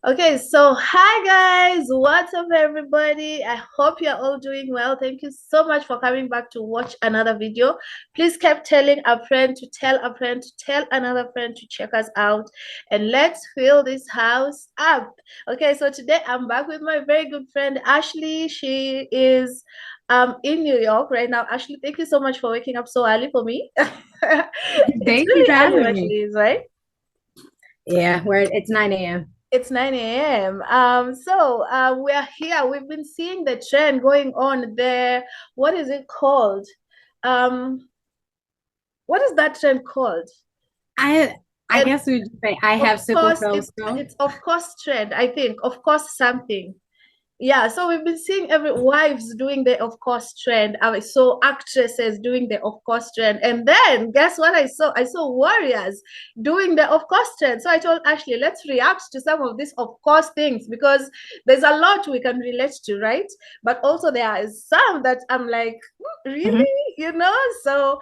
Okay, so hi guys, what's up everybody? I hope you're all doing well. Thank you so much for coming back to watch another video. Please keep telling a friend to tell a friend to tell another friend to check us out and let's fill this house up. Okay, so today I'm back with my very good friend Ashley. She is in New York right now. Ashley, thank you so much for waking up so early for me. It's Thank you really for early having where me. she is, right? Yeah, it's 9 a.m. It's 9 a.m. We're here. We've been seeing the trend going on there. What is it called? Um, what is that trend called? I I And guess we would say I of have sickle course, cell it's still. it's of course trend, I think. Of course something. Yeah, so we've been seeing every wives doing the of course trend. I saw actresses doing the of course trend, and then guess what I saw? I saw warriors doing the of course trend. So I told Ashley, let's react to some of these of course things because there's a lot we can relate to, right? But also there is some that I'm like, Mhm. really, So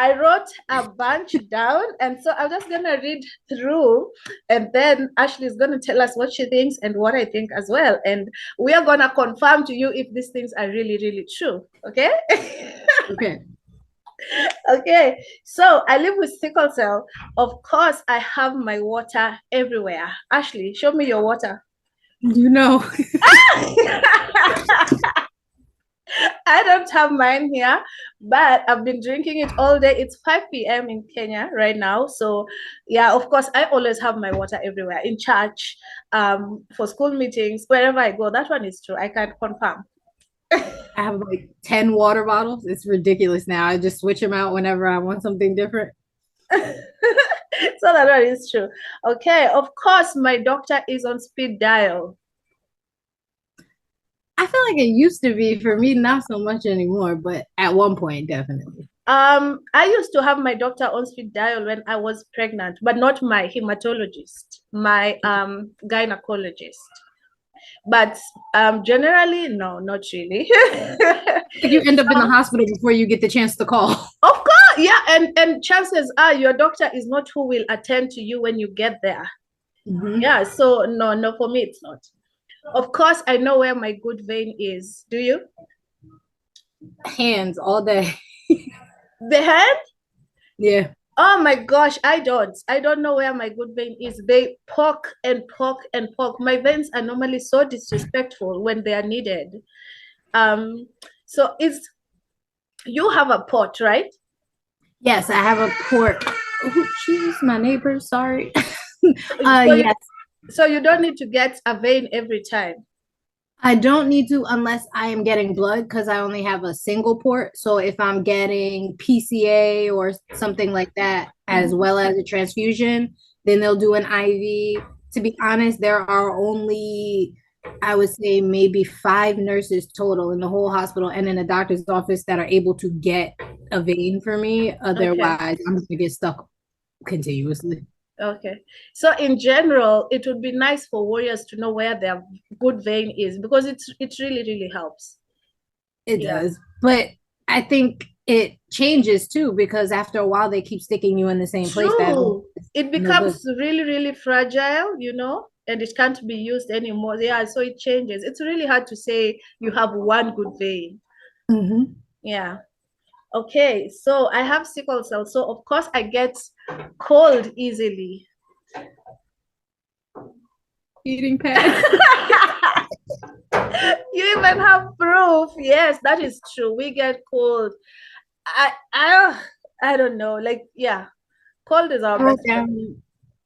I wrote a bunch down, and so I'm just gonna read through and then Ashley is going to tell us what she thinks and what I think as well. And we are going to confirm to you if these things are really, really true. Okay. Okay. Okay. So I live with sickle cell. Of course, I have my water everywhere. Ashley, show me your water. You know, I don't have mine here, but I've been drinking it all day. It's 5 p.m. in Kenya right now. So, yeah, of course, I always have my water everywhere in church, for school meetings, wherever I go. That one is true. I can confirm. I have like 10 water bottles. It's ridiculous now. I just switch them out whenever I want something different. So that one is true. Okay, of course, my doctor is on speed dial. I feel like it used to be for me, not so much anymore, but at one point, definitely. I used to have my doctor on speed dial when I was pregnant, but not my hematologist, my gynecologist. But generally, no, not really. Like you end up in the So, hospital before you get the chance to call. of course, yeah, and chances are your doctor is not who will attend to you when you get there. Mhm. Yeah, so no, no, for me it's not. Of course, I know where my good vein is. Do you? Hands all day. The hand? Yeah. Oh my gosh, I don't. I don't know where my good vein is. They poke and poke and poke. My veins are normally so disrespectful when they are needed. Um, so it's you have a pot, right? Yes, I have a port. Oh, jeez, my neighbor. Sorry. So you Yes. so you don't need to get a vein every time. I don't need to unless I am getting blood because I only have a single port. So if I'm getting PCA or something like that, as Mhm. well as a transfusion, then they'll do an IV. To be honest, there are only, I would say, maybe 5 nurses total in the whole hospital and in the doctor's office that are able to get a vein for me. Okay. Otherwise, I'm going to get stuck continuously. Okay. So in general, it would be nice for warriors to know where their good vein is because it really, really helps. It Yeah. does. But I think it changes too because after a while they keep sticking you in the same place that True. It no good. becomes really, really fragile, and it can't be used anymore. Yeah, so it changes. It's really hard to say you have one good vein. Mm-hmm. Yeah. Okay, so I have sickle cell. So of course I get cold easily. Eating pad. You even have proof. Yes, that is true. We get cold. I don't know. Like, yeah, cold is our I wrote best friend. down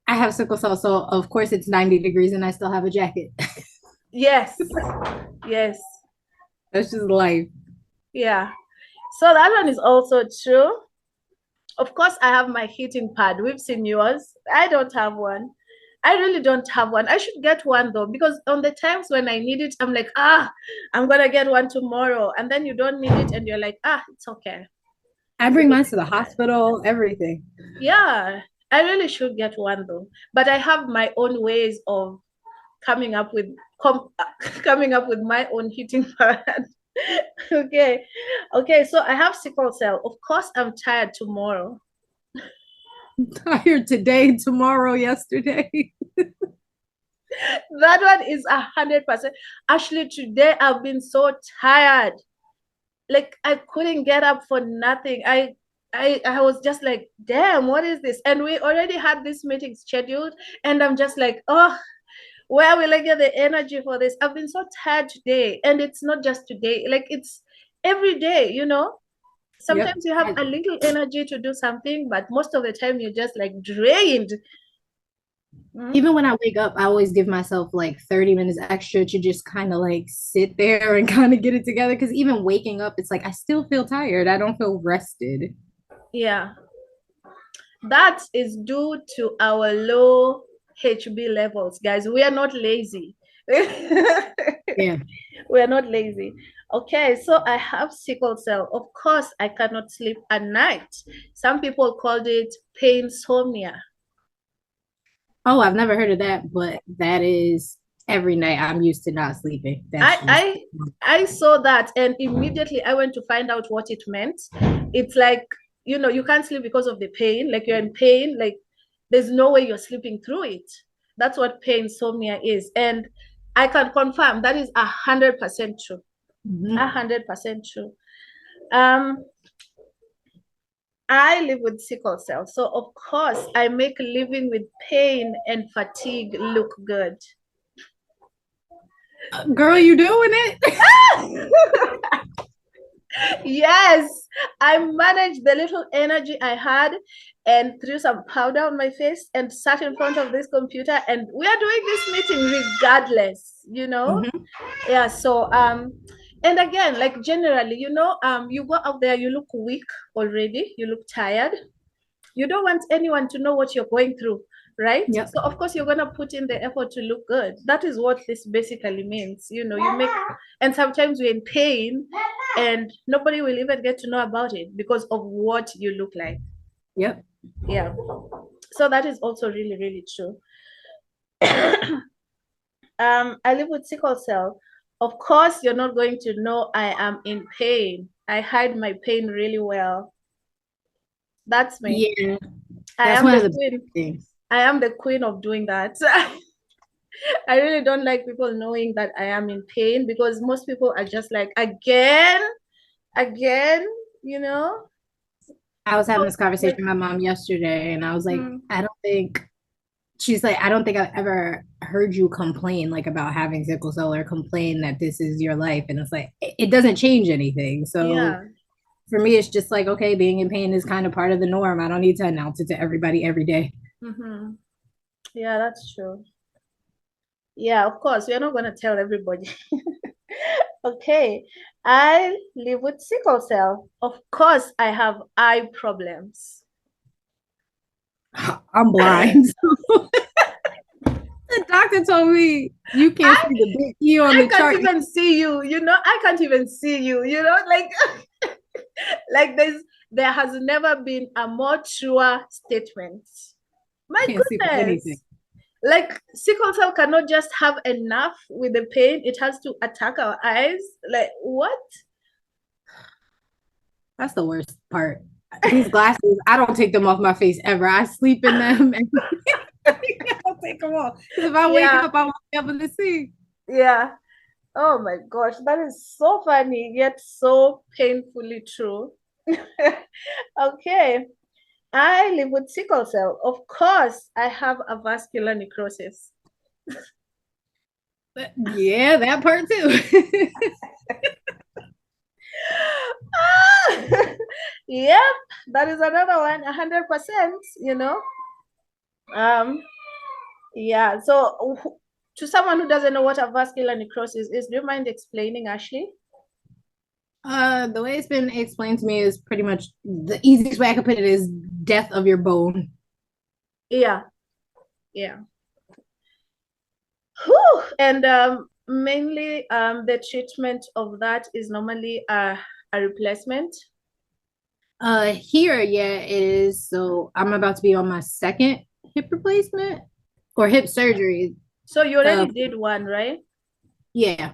I have sickle cell, so of course it's 90 degrees and I still have a jacket. Yes. Yes. That's just life. Yeah. So that one is also true. Of course, I have my heating pad. We've seen yours. I don't have one. I really don't have one. I should get one though, because on the times when I need it, I'm like, I'm gonna get one tomorrow. And then you don't need it and you're like, it's okay. I bring mine to the hospital, everything. Yeah, I really should get one though. But I have my own ways of coming up with coming up with my own heating pad. Okay. Okay, so I have sickle cell. Of course, I'm tired tomorrow. I'm tired today, tomorrow, yesterday. That one is 100%. Actually, today I've been so tired. Like I couldn't get up for nothing. I was just like, damn, what is this? And we already had this meeting scheduled, and I'm just like, oh, where will I get the energy for this? I've been so tired today, and it's not just today. Like it's every day, you know. Yep. Sometimes you have a little energy to do something, but most of the time you're just like drained. Mm. Even when I wake up, I always give myself like 30 minutes extra to just kind of like sit there and kind of get it together. Because even waking up, it's like I still feel tired. I don't feel rested. Yeah, that is due to our low HB levels, guys. We are not lazy. Yeah. We are not lazy. Okay, so I have sickle cell. Of course, I cannot sleep at night. Some people called it pain insomnia. Oh, I've never heard of that, but that is every night I'm used to not sleeping. That's I just I I saw that and immediately I went to find out what it meant. It's like, you know, you can't sleep because of the pain, like you're in pain, like there's no way you're sleeping through it. That's what pain insomnia is. And I can confirm that is 100% true. Mhm. 100% true. Um, I live with sickle cell. So of course I make living with pain and fatigue look good. Girl, you doing it? Yes, I managed the little energy I had and threw some powder on my face and sat in front of this computer and we are doing this meeting regardless, you know? Mhm. Yeah, so and again, like generally, you know, you go out there, you look weak already, you look tired. You don't want anyone to know what you're going through, right? Yep. So of course you're gonna put in the effort to look good. That is what this basically means. You know, you make, and sometimes you're in pain and nobody will even get to know about it because of what you look like. Yep. Yeah. So that is also really, really true. I live with sickle cell. Of course, you're not going to know I am in pain. I hide my pain really well. That's me. Yeah. I That's am one of the the queen. things. I am the queen of doing that. I really don't like people knowing that I am in pain because most people are just like, again, again, you know? I was having So, this conversation like, with my mom yesterday, and I was like, mm, I don't think she's like, I don't think I've ever heard you complain like about having sickle cell or complain that this is your life. And it's like, it doesn't change anything. So yeah. for me, it's just like, okay, being in pain is kind of part of the norm. I don't need to announce it to everybody every day. Mm-hmm. Yeah, that's true. Yeah, of course, we're not going to tell everybody. Okay. I live with sickle cell. Of course, I have eye problems. I'm blind. The doctor told me you can't I see the big E on I the can't chart. even see you, you know? I can't even see you, you know? Like like there has never been a more truer statement. My Can't see for anything. goodness. Like sickle cell cannot just have enough with the pain, it has to attack our eyes. Like what? That's the worst part. These glasses, I don't take them off my face ever. I sleep in them and I don't take them off. Because if I wake Yeah, up, I won't be able to see. yeah. Oh my gosh, that is so funny, yet so painfully true. Okay. I live with sickle cell. Of course, I have a vascular necrosis. But yeah, that part too. Yep, that is another one, 100%, you know. Um, yeah, so to someone who doesn't know what a vascular necrosis is, do you mind explaining, Ashely? The way it's been explained to me is pretty much the easiest way I could put it is death of your bone. Yeah, yeah. Whew. And mainly the treatment of that is normally a replacement. Here, yeah, it is. So I'm about to be on my second hip replacement or hip surgery. So you Uh, already did one, right? yeah.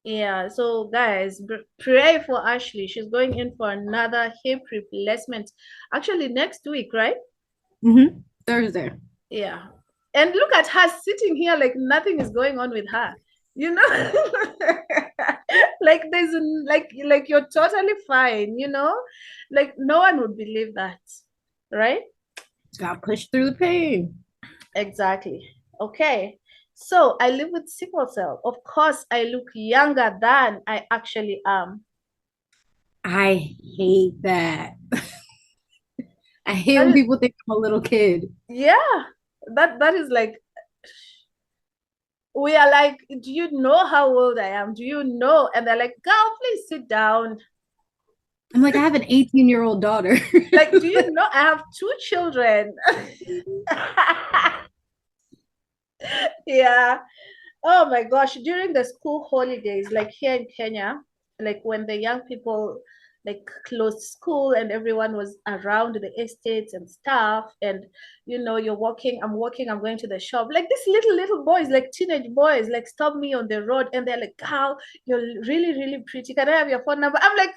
Yeah, so guys, pray for Ashely. She's going in for another hip replacement. Actually, next week, right? Mm-hmm. Thursday. Yeah. And look at her sitting here like nothing is going on with her. You know, like there's like you're totally fine, you know? Like no one would believe that, right? Got pushed through the pain. Exactly. Okay. So I live with sickle cell. Of course, I look younger than I actually am. I hate that. I hate That when is, people think I'm a little kid. yeah, that is like we are like, do you know how old I am? Do you know? And they're like, girl, please sit down. I'm like, I have an 18-year-old daughter. Like, do you know I have two children? Yeah. Oh my gosh, during the school holidays, like here in Kenya, like when the young people like closed school and everyone was around the estates and stuff, and you know, I'm walking, I'm going to the shop. Like these little boys, like teenage boys, like stop me on the road and they're like, "Girl, you're really, really pretty. Can I have your phone number?" I'm like,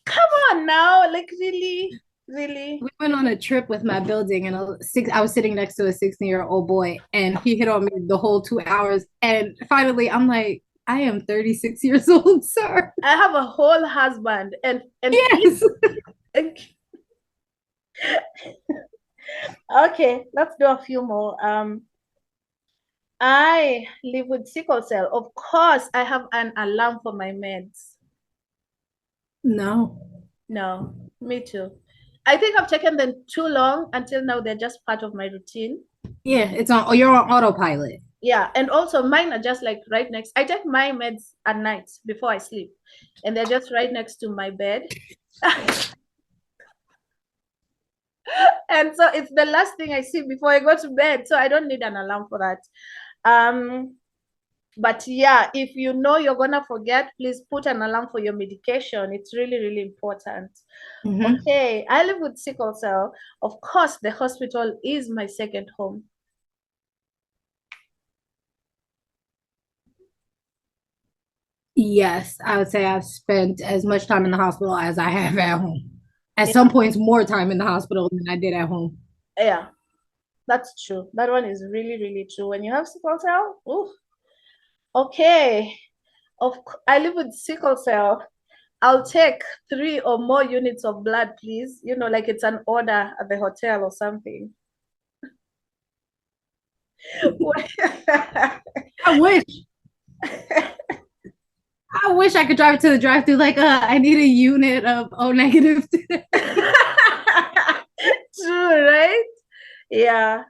come on now, like really, really. We went on a trip with my building, and I was sitting next to a 16-year-old boy, and he hit on me the whole 2 hours. And finally, I'm like, I am 36 years old, sir. I have a whole husband and kids. Yes. And okay, let's do a few more. I live with sickle cell. Of course, I have an alarm for my meds. No. No, me too. I think I've taken them too long until now they're just part of my routine. Yeah, it's on. Oh, you're on autopilot. Yeah, and also mine are just like right next. I take my meds at night before I sleep, and they're just right next to my bed. And so it's the last thing I see before I go to bed. So I don't need an alarm for that. But yeah, if you know you're gonna forget, please put an alarm for your medication. It's really, really important. Mm-hmm. Okay, I live with sickle cell. Of course, the hospital is my second home. Yes, I would say I've spent as much time in the hospital as I have at home. At some Yeah, points, more time in the hospital than I did at home. yeah, that's true. That one is really, really true. When you have sickle cell, ooh, okay. I live with sickle cell. I'll take 3 or more units of blood, please. You know, like it's an order at the hotel or something. I wish. I wish I could drive to the drive-through like, I need a unit of O negative today. True, right? Yeah.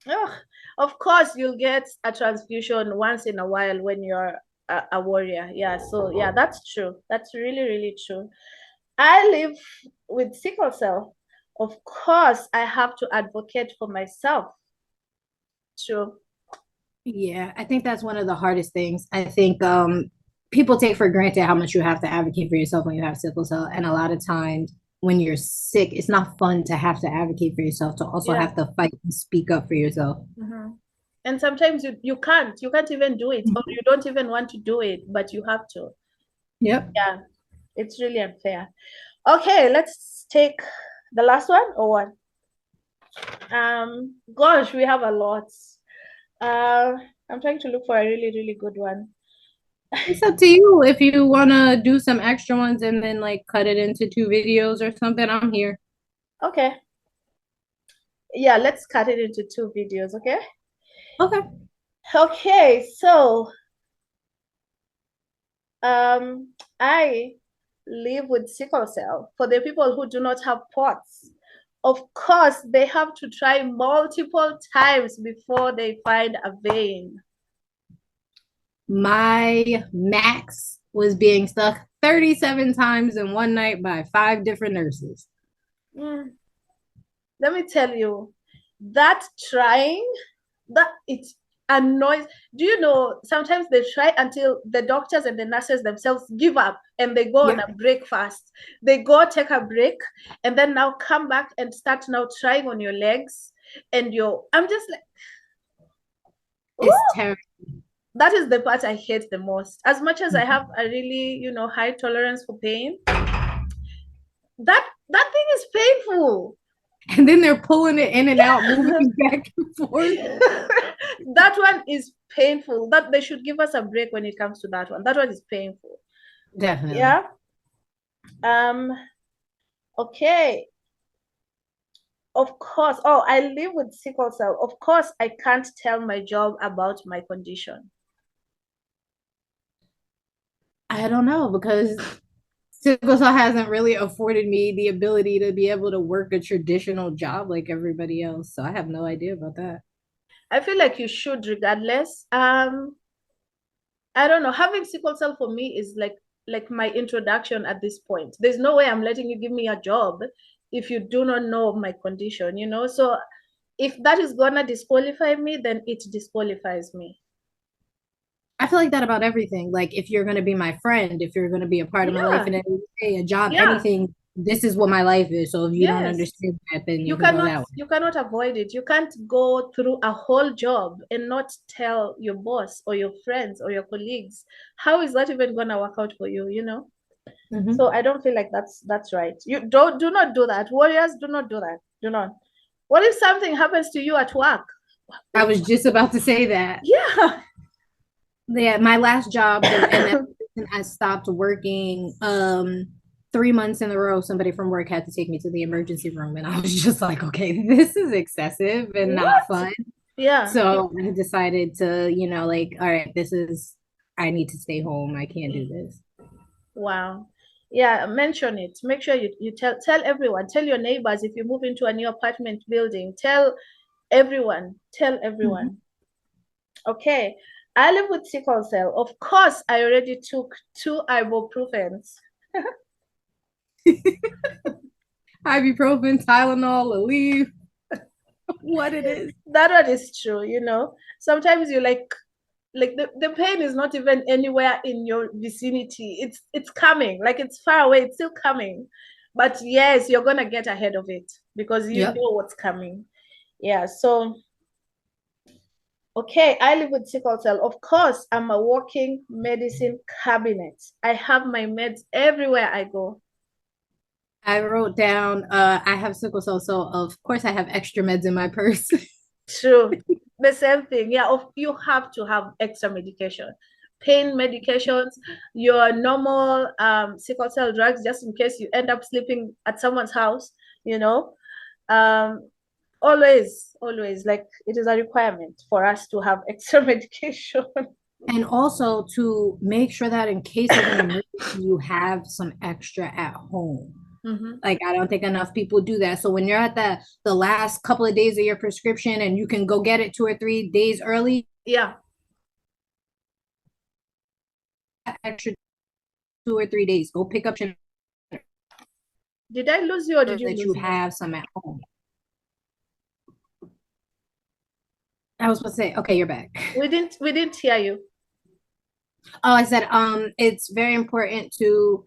Oh, of course, you'll get a transfusion once in a while when you're a warrior. Yeah. So, yeah, that's true. That's really, really true. I live with sickle cell. Of course, I have to advocate for myself. True. Yeah, I think that's one of the hardest things. I think people take for granted how much you have to advocate for yourself when you have sickle cell. And a lot of times when you're sick, it's not fun to have to advocate for yourself, to also Yeah. have to fight and speak up for yourself. Mhm. And sometimes you can't even do it, or you don't even want to do it, but you have to. Yep. Yeah, it's really unfair. Okay, let's take the last one or what? Gosh, we have a lot. Uh, I'm trying to look for a really, really good one. It's up to you if you want to do some extra ones and then like cut it into 2 videos or something. I'm here. Okay. Yeah, let's cut it into 2 videos, okay? Okay. Okay, so I live with sickle cell. For the people who do not have POTS, of course, they have to try multiple times before they find a vein. My max was being stuck 37 times in one night by 5 different nurses. Mm, let me tell you, that trying, that it annoys. Do you know, sometimes they try until the doctors and the nurses themselves give up and they go on Yep. a break fast. They go take a break and then now come back and start now trying on your legs and I'm just like, It's ooh, terrible. that is the part I hate the most. As much as I have a really, high tolerance for pain, that thing is painful. And then they're pulling it in and out, moving back and forth. That one is painful. That they should give us a break when it comes to that one. That one is painful. Definitely. Yeah. Um, okay. Of course. Oh, I live with sickle cell. Of course, I can't tell my job about my condition. I don't know because sickle cell hasn't really afforded me the ability to be able to work a traditional job like everybody else. So I have no idea about that. I feel like you should regardless. I don't know. Having sickle cell for me is like my introduction at this point. There's no way I'm letting you give me a job if you do not know my condition, you know? So if that is gonna disqualify me, then it disqualifies me. I feel like that about everything. Like if you're going to be my friend, if you're going to be a part of my life Yeah, in any way, a job, yeah, anything, this is what my life is. So if you don't yes. understand that, then You you can go cannot that way. you cannot avoid it. You can't go through a whole job and not tell your boss or your friends or your colleagues. How is that even gonna work out for you, you know? So Mm-hmm. I don't feel like that's right. You don't do not do that. Warriors, do not do that. Do not. What if something happens to you at work? I was just about to say that. Yeah. Yeah, my last job, and then I stopped working 3 months in a row. Somebody from work had to take me to the emergency room, and I was just like, okay, this is excessive and not What? fun. Yeah. So I decided to, like, all right, I need to stay home. I can't do this. Wow. Yeah, mention it. Make sure you tell everyone, tell your neighbors if you move into a new apartment building, tell everyone, tell Mhm. everyone. Okay. I live with sickle cell. Of course, I already took 2 ibuprofens. Ibuprofen, Tylenol, Aleve, what it is. That one is true, you know. Sometimes you like the pain is not even anywhere in your vicinity. It's coming, like it's far away, it's still coming. But yes, you're gonna get ahead of it because you Yep. know what's coming. Yeah, so okay, I live with sickle cell. Of course, I'm a walking medicine cabinet. I have my meds everywhere I go. I wrote down, I have sickle cell, so of course I have extra meds in my purse. True. The same thing. Yeah, you have to have extra medication. Pain medications, your normal sickle cell drugs, just in case you end up sleeping at someone's house, you know. Um, always, like it is a requirement for us to have extra medication. And also to make sure that in case of an emergency, you have some extra at home. Mm-hmm. Like I don't think enough people do that. So when you're at the last couple of days of your prescription and you can go get it 2 or 3 days early, Yeah. extra 2 or 3 days, go pick up Did I lose you or did you that you lose me? have some at home. I was supposed to say, okay, you're back. We didn't hear you. Oh, I said, it's very important to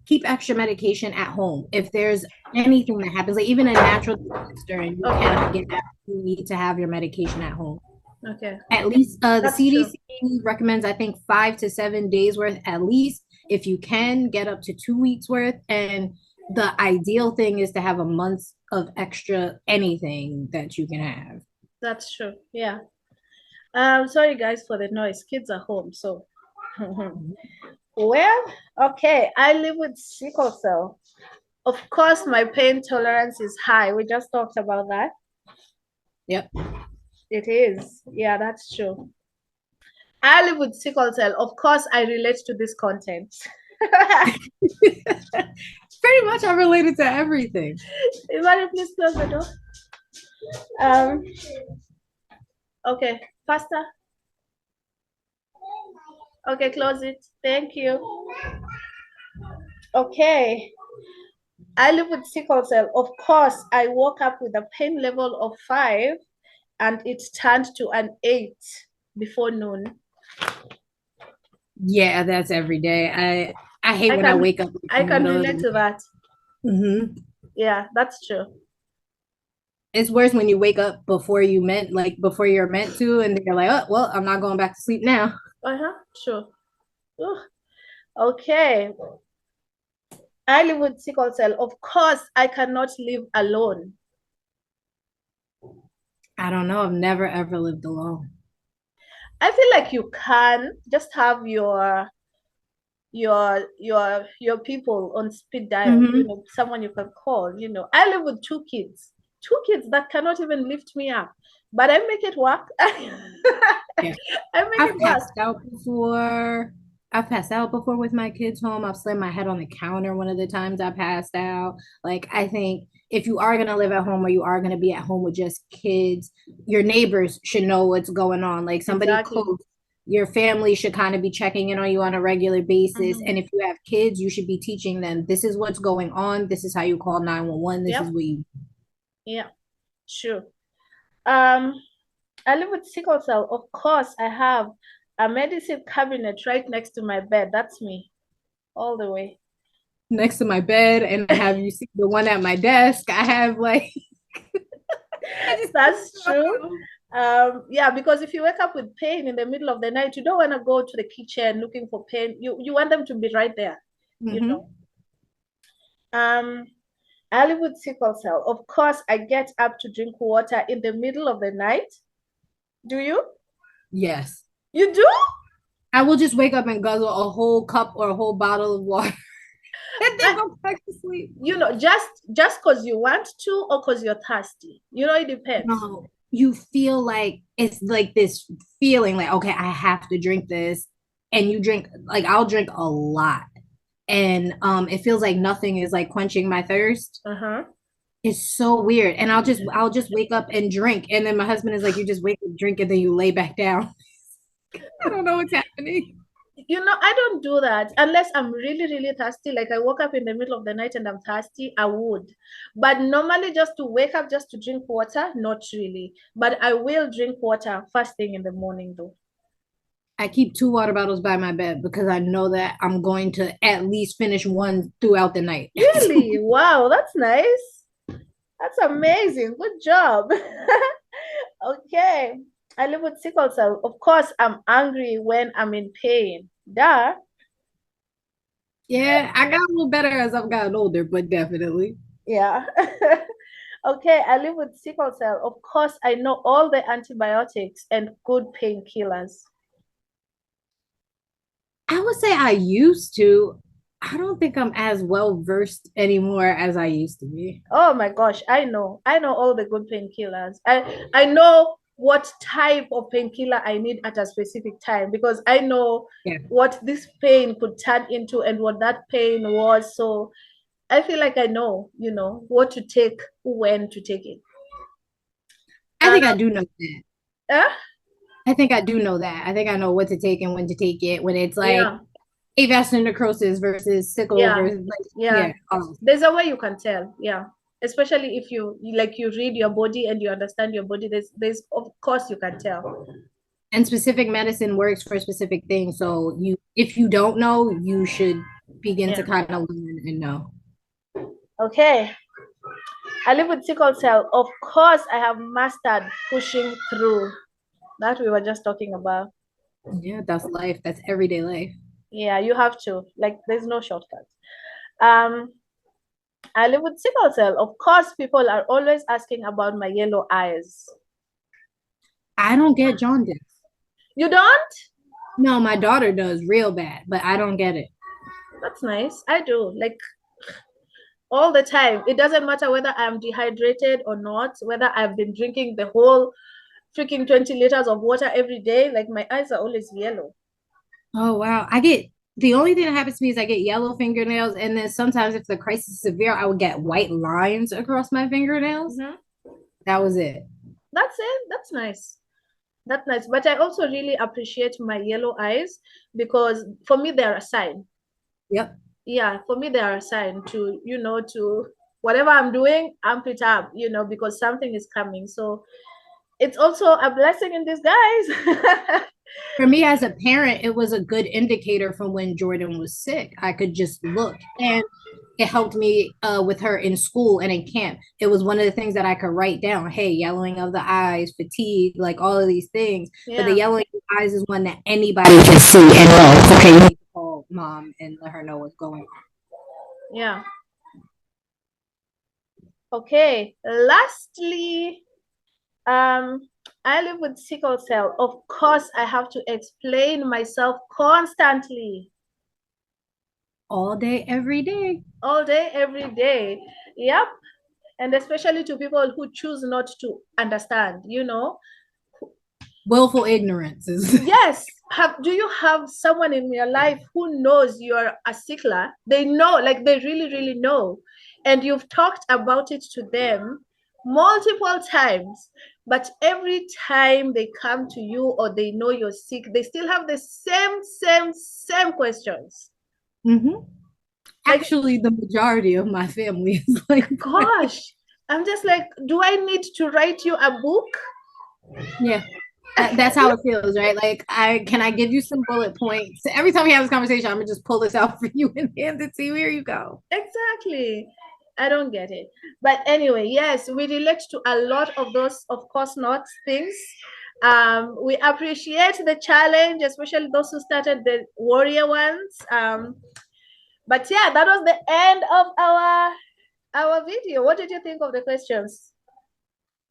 keep extra medication at home. If there's anything that happens, like even a natural disaster and you cannot Okay. get out, you need to have your medication at home. Okay. At least the That's true. CDC recommends, I think, 5 to 7 days worth at least. If you can get up to 2 weeks worth. And the ideal thing is to have a month of extra anything that you can have. That's true. Yeah. Sorry guys for the noise. Kids are home, so well, okay. I live with sickle cell. Of course, my pain tolerance is high. We just talked about that. Yep. It is. Yeah, that's true. I live with sickle cell. Of course, I relate to this content. Pretty much I related to everything. Everybody, please close the door. Um, okay, faster. Okay, close it. Thank you. Okay. I live with sickle cell. Of course, I woke up with a pain level of 5 and it turned to an 8 before noon. Yeah, that's every day. I hate I when I can wake up I in the can middle of relate the to that. night. Yeah, that's true. It's worse when you wake up before you're meant to, and you're like, oh well, I'm not going back to sleep now. Uh-huh, sure. Ugh. Okay. I live with sickle cell. Of course, I cannot live alone. I don't know. I've never ever lived alone. I feel like you can just have your people on speed dial, Mm-hmm. someone you can call. I live with two kids that cannot even lift me up, but I make it work. I Yeah. make I've it work. passed out before. I've passed out before with my kids home. I've slammed my head on the counter one of the times I passed out. Like, I think if you are going to live at home or you are going to be at home with just kids, your neighbors should know what's going on. Like, somebody Exactly. close, your family should kind of be checking in on you on a regular basis. Hmm. And if you have kids, you should be teaching them this is what's going on. This is how you call 911. This is Yep. what you. Yeah, sure. um I live with sickle cell. Of course, I have a medicine cabinet right next to my bed. That's me all the way. Next to my bed, and I have you see the one at my desk. I have like I just That's true. Yeah, because if you wake up with pain in the middle of the night, you don't want to go to the kitchen looking for pain. You want them to be right there, you know. mm-hmm. Um, I live with sickle cell. Of course, I get up to drink water in the middle of the night. Do you? Yes. You do? I will just wake up and guzzle a whole cup or a whole bottle of water and then I, go back to sleep. just because you want to or because you're thirsty. It depends. No, you feel like it's like this feeling like, okay, I have to drink this. And you drink, like, I'll drink a lot. And it feels like nothing is like quenching my thirst. Uh-huh. It's so weird. And I'll just wake up and drink. And then my husband is like, you just wake up, drink, and then you lay back down. I don't know what's happening. I don't do that unless I'm really, really thirsty. Like I woke up in the middle of the night and I'm thirsty, I would. But normally, just to wake up, just to drink water, not really. But I will drink water first thing in the morning, though. I keep two water bottles by my bed because I know that I'm going to at least finish one throughout the night. Really? Wow, that's nice. That's amazing. Good job. Okay. I live with sickle cell. Of course, I'm angry when I'm in pain. Duh. Yeah, I got a little better as I've gotten older, but definitely. Yeah. Okay, I live with sickle cell. Of course, I know all the antibiotics and good painkillers. I would say I used to. I don't think I'm as well versed anymore as I used to be. Oh my gosh, I know. I know all the good painkillers. I know what type of painkiller I need at a specific time because I know Yeah. what this pain could turn into and what that pain was. So I feel like I know, what to take, when to take it. I Uh, think I do know that. uh, I think I do know that. I think I know what to take and when to take it when it's like yeah, avascular necrosis versus sickle yeah, versus like yeah. yeah. Oh. There's a way you can tell. Yeah. Especially if you read your body and you understand your body, there's of course you can tell. And specific medicine works for specific things. So you if you don't know, you should begin to Yeah. kind of learn and know. Okay. I live with sickle cell. Of course, I have mastered pushing through. That we were just talking about. Yeah, that's life. That's everyday life. Yeah, you have to. Like, there's no shortcut. Um, I live with sickle cell. Of course, people are always asking about my yellow eyes. I don't get jaundice. You don't? No, my daughter does real bad, but I don't get it. That's nice. I do. Like all the time. It doesn't matter whether I'm dehydrated or not, whether I've been drinking the whole freaking 20 liters of water every day. Like my eyes are always yellow. Oh wow. I get the only thing that happens to me is I get yellow fingernails, and then sometimes if the crisis is severe, I would get white lines across my fingernails. Mhm. That was it. That's it. That's nice. That's nice. But I also really appreciate my yellow eyes because for me, they're a sign. Yep. Yeah, for me, they're a sign to whatever I'm doing, amp it up, because something is coming. So it's also a blessing in disguise. For me as a parent, it was a good indicator from when Jordan was sick. I could just look, and it helped me with her in school and in camp. It was one of the things that I could write down. Hey, yellowing of the eyes, fatigue, like all of these things. But the Yeah. yellowing of the eyes is one that anybody can see and know. Okay, you need to call mom and let her know what's going on. Yeah. Okay. Lastly, um, I live with sickle cell. Of course, I have to explain myself constantly. All day, every day. All day, every day. Yep. And especially to people who choose not to understand, you know. Willful ignorance is. Yes. Do you have someone in your life who knows you're a sickler? They know, like they really, really know. And you've talked about it to them multiple times, but every time they come to you or they know you're sick, they still have the same questions. Mm-hmm. Like, Actually, the majority of my family is like that. gosh, I'm just like, do I need to write you a book? Yeah. That's how it feels, right? Like, I give you some bullet points. Every time we have this conversation, I'm gonna just pull this out for you and hand it to you. Here you go. Exactly. I don't get it. But anyway, yes, we relate to a lot of those, of course, not things. We appreciate the challenge, especially those who started the warrior ones. But yeah, that was the end of our video. What did you think of the questions?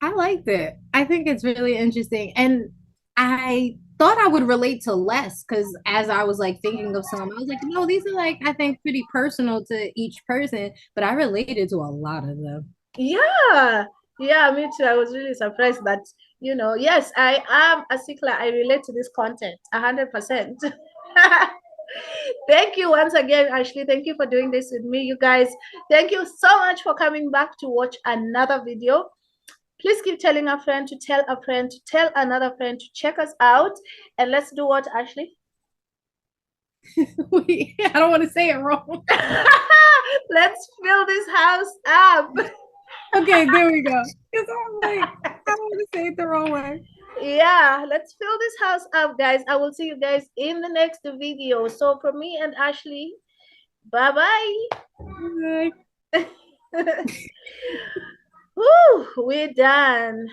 I liked it. I think it's really interesting. And I thought I would relate to less because as I was like thinking of some, I was like, no, these are like, I think pretty personal to each person, but I related to a lot of them. Yeah, yeah, me too. I was really surprised that, yes, I am a stickler. I relate to this content 100%. Thank you once again, Ashley. Thank you for doing this with me, you guys. Thank you so much for coming back to watch another video. Please keep telling a friend to tell a friend to tell another friend to check us out. And let's do what, Ashley? Wait, I don't want to say it wrong. Let's fill this house up. Okay, there we go. Because I'm like, I don't want to say it the wrong way. Yeah, let's fill this house up, guys. I will see you guys in the next video. So for me and Ashley, bye Bye. bye. Woo, we're done.